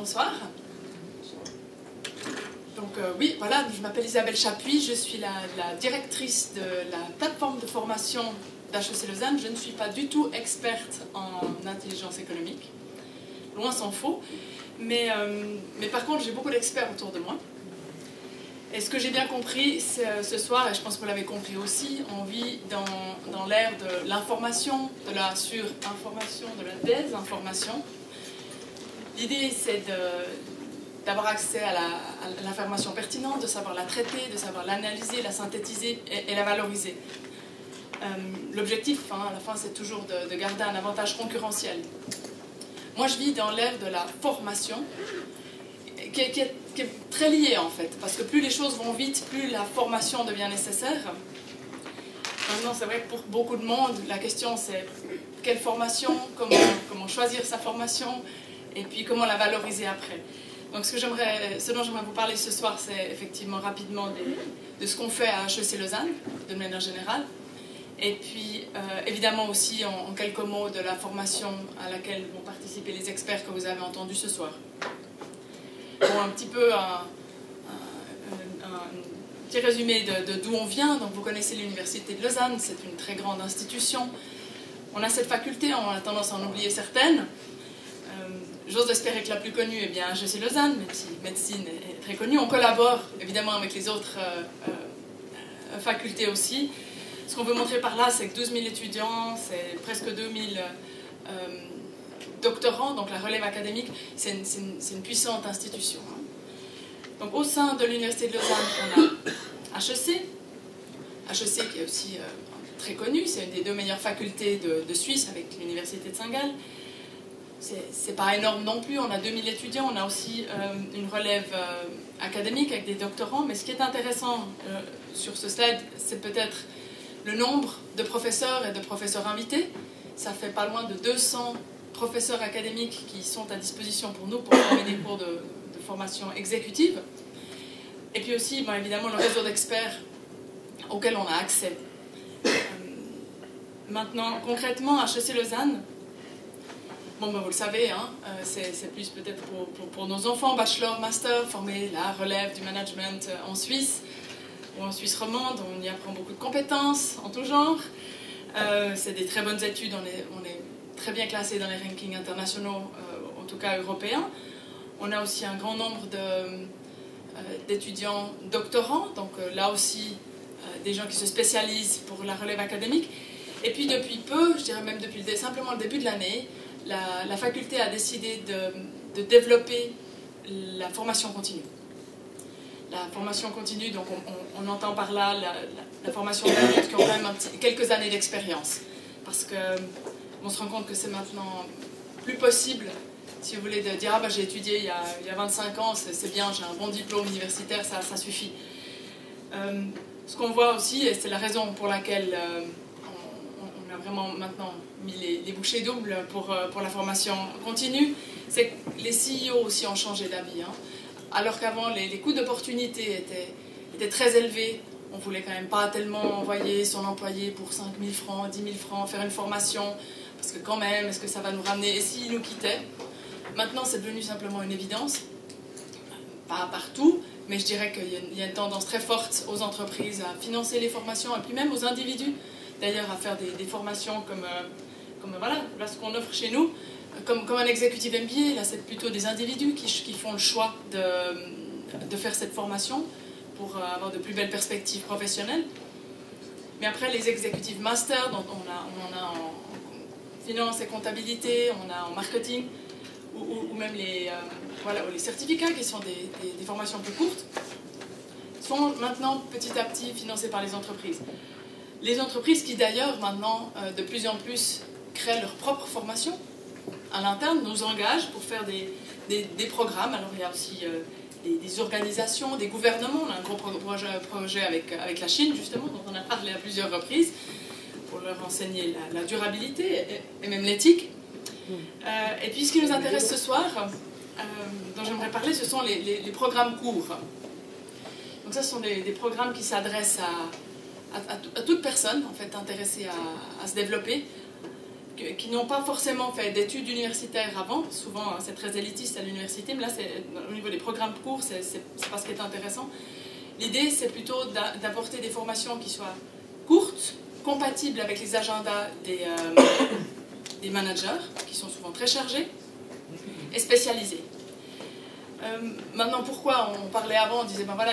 bonsoir. Donc oui, voilà, je m'appelle Isabelle Chapuis, je suis la directrice de la plateforme de formation d'HEC Lausanne. Je ne suis pas du tout experte en intelligence économique, loin s'en faut, mais par contre j'ai beaucoup d'experts autour de moi. Et ce que j'ai bien compris ce soir, et je pense que vous l'avez compris aussi, on vit dans l'ère de l'information, de la surinformation, de la désinformation. L'idée, c'est d'avoir accès à l'information pertinente, de savoir la traiter, de savoir l'analyser, la synthétiser et la valoriser. L'objectif, à la fin, c'est toujours de garder un avantage concurrentiel. Moi, je vis dans l'ère de la formation, qui est très liée, en fait, parce que plus les choses vont vite, plus la formation devient nécessaire. Maintenant, c'est vrai que pour beaucoup de monde, la question, c'est quelle formation, comment choisir sa formation, et puis comment la valoriser après. Donc ce dont j'aimerais vous parler ce soir, c'est effectivement rapidement de ce qu'on fait à HEC Lausanne, de manière générale, et puis évidemment aussi en quelques mots de la formation à laquelle vont participer les experts que vous avez entendus ce soir. Bon, un petit peu un petit résumé d'où on vient. Donc vous connaissez l'Université de Lausanne, c'est une très grande institution. On a cette faculté, on a tendance à en oublier certaines. J'ose espérer que la plus connue est bien HEC Lausanne, même si médecine est très connue. On collabore évidemment avec les autres facultés aussi. Ce qu'on veut montrer par là, c'est que 12 000 étudiants, c'est presque 2 000 doctorants, donc la relève académique, c'est une puissante institution. Donc au sein de l'Université de Lausanne, on a HEC qui est aussi très connue, c'est une des deux meilleures facultés de Suisse avec l'Université de Saint-Gall. C'est pas énorme non plus, on a 2000 étudiants, on a aussi une relève académique avec des doctorants, mais ce qui est intéressant sur ce slide, c'est peut-être le nombre de professeurs et de professeurs invités. Ça fait pas loin de 200 professeurs académiques qui sont à disposition pour nous pour former des cours de formation exécutive. Et puis aussi, évidemment, le réseau d'experts auquel on a accès. Maintenant, concrètement, à HEC Lausanne, bon, vous le savez, c'est plus peut-être pour nos enfants, bachelor, master, former la relève du management en Suisse, ou en Suisse romande, on y apprend beaucoup de compétences en tout genre. C'est des très bonnes études, on est très bien classé dans les rankings internationaux, en tout cas européens. On a aussi un grand nombre d'étudiants doctorants, donc là aussi des gens qui se spécialisent pour la relève académique. Et puis depuis peu, je dirais même depuis simplement le début de l'année, la faculté a décidé de développer la formation continue. La formation continue, donc on entend par là la formation d'adultes qui ont quand même quelques années d'expérience. Parce qu'on se rend compte que c'est maintenant plus possible, si vous voulez, de dire « Ah ben j'ai étudié il y a 25 ans, c'est bien, j'ai un bon diplôme universitaire, ça suffit ». Ce qu'on voit aussi, et c'est la raison pour laquelle on a vraiment maintenant mis les bouchées doubles pour la formation continue, c'est que les CEO aussi ont changé d'avis. Alors qu'avant, les coûts d'opportunité étaient très élevés. On ne voulait quand même pas tellement envoyer son employé pour 5 000 francs, 10 000 francs, faire une formation, parce que quand même, est-ce que ça va nous ramener? Et s'il nous quittait? Maintenant, c'est devenu simplement une évidence. Pas partout, mais je dirais qu'il y a une tendance très forte aux entreprises à financer les formations, et puis même aux individus, d'ailleurs, à faire des formations comme voilà, ce qu'on offre chez nous. Comme un executive MBA, là c'est plutôt des individus qui font le choix de faire cette formation pour avoir de plus belles perspectives professionnelles. Mais après les executive masters, donc on en a en finance et comptabilité, on a en marketing, ou même les certificats qui sont des formations plus courtes, sont maintenant petit à petit financés par les entreprises. Les entreprises qui d'ailleurs maintenant de plus en plus créent leur propre formation à l'interne, nous engagent pour faire des programmes. Alors il y a aussi des organisations, des gouvernements. On a un gros projet avec la Chine, justement, dont on a parlé à plusieurs reprises, pour leur enseigner la durabilité et même l'éthique. Et puis ce qui nous intéresse ce soir, dont j'aimerais parler, ce sont les programmes courts. Donc ça, ce sont des programmes qui s'adressent à toute personne, en fait, intéressée à se développer. qui n'ont pas forcément fait d'études universitaires avant. Souvent, hein, c'est très élitiste à l'université, mais là, au niveau des programmes courts, c'est pas ce qui est intéressant. L'idée, c'est plutôt d'apporter des formations qui soient courtes, compatibles avec les agendas des managers, qui sont souvent très chargés, et spécialisés. Maintenant, pourquoi on parlait avant, on disait, ben voilà,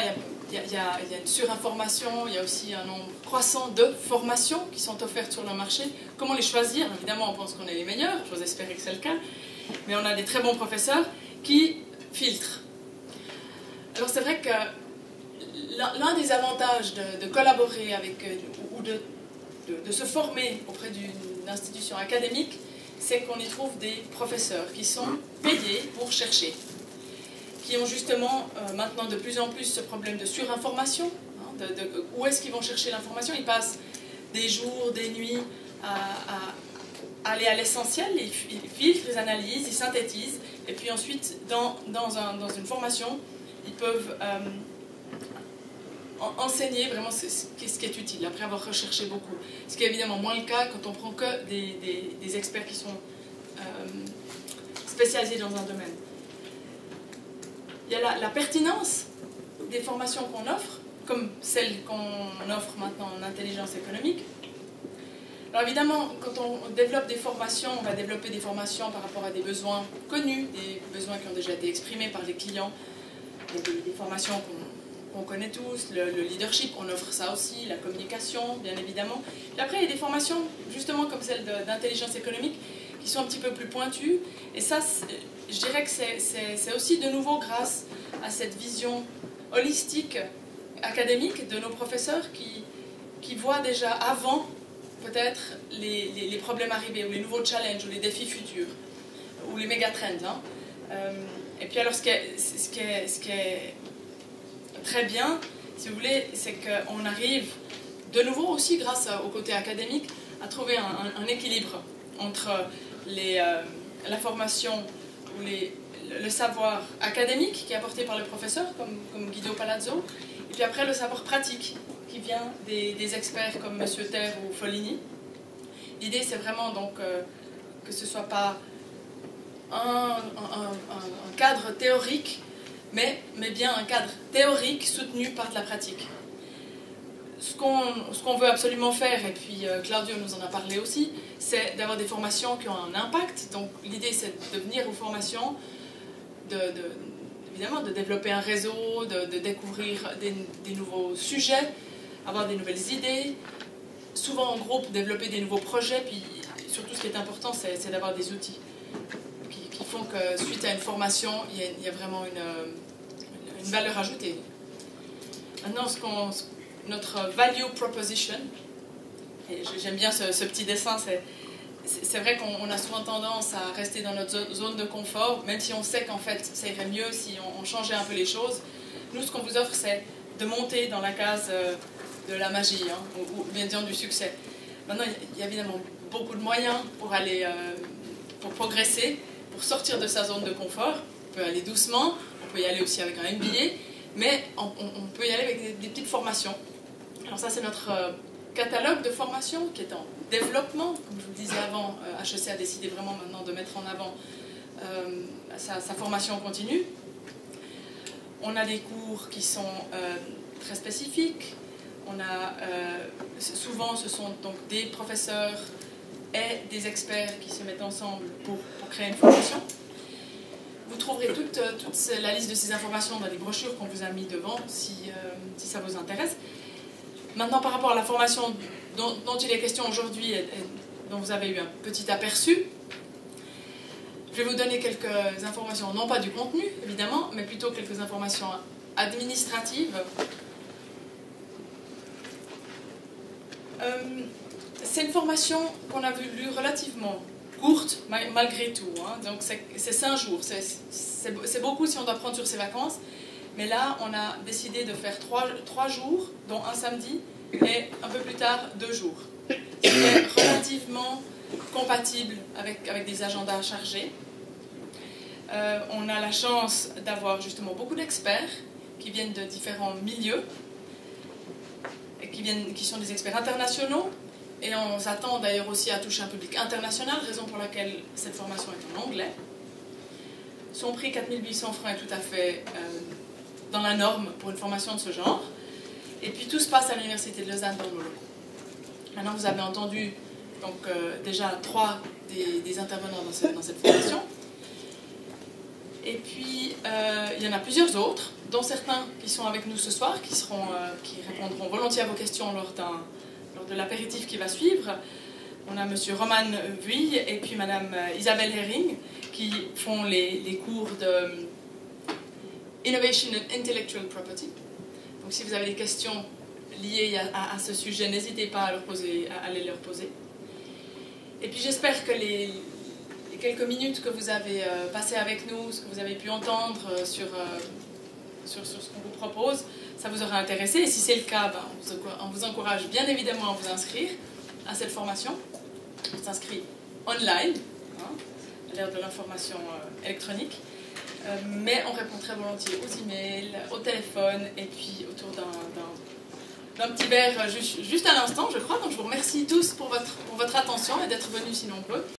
il y a une surinformation, il y a aussi un nombre croissant de formations qui sont offertes sur le marché. Comment les choisir? Évidemment, on pense qu'on est les meilleurs, j'ose espérer que c'est le cas, mais on a des très bons professeurs qui filtrent. Alors c'est vrai que l'un des avantages de collaborer avec, ou de se former auprès d'une institution académique, c'est qu'on y trouve des professeurs qui sont payés pour chercher, qui ont justement maintenant de plus en plus ce problème de surinformation. Hein, où est-ce qu'ils vont chercher l'information? Ils passent des jours, des nuits à aller à l'essentiel, ils filtrent, ils analysent, ils synthétisent, et puis ensuite, dans une formation, ils peuvent enseigner vraiment ce qui est utile, après avoir recherché beaucoup. Ce qui est évidemment moins le cas quand on prend que des experts qui sont spécialisés dans un domaine. Il y a la pertinence des formations qu'on offre, comme celles qu'on offre maintenant en intelligence économique. Alors évidemment, quand on développe des formations, on va développer des formations par rapport à des besoins connus, des besoins qui ont déjà été exprimés par les clients. Il y a des formations qu'on connaît tous, le leadership, on offre ça aussi, la communication, bien évidemment. Et après, il y a des formations, justement comme celle d'intelligence économique, qui sont un petit peu plus pointues. Et ça, je dirais que c'est aussi de nouveau grâce à cette vision holistique, académique de nos professeurs qui voient déjà avant peut-être les problèmes arrivés, ou les nouveaux challenges, ou les défis futurs, ou les méga-trends. Hein. Et puis alors, ce qui est très bien, si vous voulez, c'est qu'on arrive de nouveau aussi, grâce au côté académique, à trouver un équilibre entre la formation ou le savoir académique qui est apporté par le professeur, comme Guido Palazzo, et puis après le savoir pratique qui vient des experts comme M. Terre ou Foligny. L'idée, c'est vraiment donc que ce ne soit pas un cadre théorique, mais bien un cadre théorique soutenu par de la pratique. Ce qu'on veut absolument faire, et puis Claudio nous en a parlé aussi, c'est d'avoir des formations qui ont un impact. Donc l'idée, c'est de venir aux formations, évidemment de développer un réseau, de découvrir des nouveaux sujets, avoir des nouvelles idées, souvent en groupe développer des nouveaux projets, puis surtout ce qui est important, c'est d'avoir des outils qui font que suite à une formation, il y a vraiment une valeur ajoutée. Maintenant, notre value proposition, et j'aime bien ce petit dessin, c'est vrai qu'on a souvent tendance à rester dans notre zone de confort, même si on sait qu'en fait ça irait mieux si on changeait un peu les choses. Nous, ce qu'on vous offre, c'est de monter dans la case de la magie, hein, ou bien disons du succès. Maintenant, il y a évidemment beaucoup de moyens pour aller, pour progresser, pour sortir de sa zone de confort. On peut aller doucement, on peut y aller aussi avec un MBA, mais on peut y aller avec des petites formations. Alors ça, c'est notre catalogue de formation qui est en développement. Comme je vous le disais avant, HEC a décidé vraiment maintenant de mettre en avant sa formation continue. On a des cours qui sont très spécifiques. Souvent, ce sont donc des professeurs et des experts qui se mettent ensemble pour créer une formation. Vous trouverez toute la liste de ces informations dans les brochures qu'on vous a mis devant, si ça vous intéresse. Maintenant, par rapport à la formation dont il est question aujourd'hui et dont vous avez eu un petit aperçu, je vais vous donner quelques informations, non pas du contenu, évidemment, mais plutôt quelques informations administratives. C'est une formation qu'on a vue relativement courte, malgré tout. Hein. Donc c'est 5 jours. C'est beaucoup si on doit prendre sur ses vacances. Mais là, on a décidé de faire 3 jours, dont un samedi, et un peu plus tard, 2 jours. C'est relativement compatible avec des agendas chargés. On a la chance d'avoir justement beaucoup d'experts qui viennent de différents milieux, et qui sont des experts internationaux, Et on s'attend d'ailleurs aussi à toucher un public international, raison pour laquelle cette formation est en anglais. Son prix, 4 800 francs, est tout à fait dans la norme pour une formation de ce genre. Et puis tout se passe à l'Université de Lausanne dans nos locaux. Maintenant, vous avez entendu donc, déjà 3 des intervenants dans cette formation. Et puis, il y en a plusieurs autres, dont certains qui sont avec nous ce soir, qui répondront volontiers à vos questions lors de l'apéritif qui va suivre. On a M. Roman Vuille et puis Mme Isabelle Herring, qui font les cours de Innovation and Intellectual Property. Donc si vous avez des questions liées à ce sujet, n'hésitez pas à les leur poser. Et puis j'espère que les quelques minutes que vous avez passées avec nous, ce que vous avez pu entendre sur ce qu'on vous propose, ça vous aura intéressé. Et si c'est le cas, on vous encourage bien évidemment à vous inscrire à cette formation. On s'inscrit online, à l'ère de l'information électronique. Mais on répond très volontiers aux emails, au téléphone et puis autour d'un petit verre juste à l'instant, je crois. Donc je vous remercie tous pour votre attention et d'être venus si nombreux.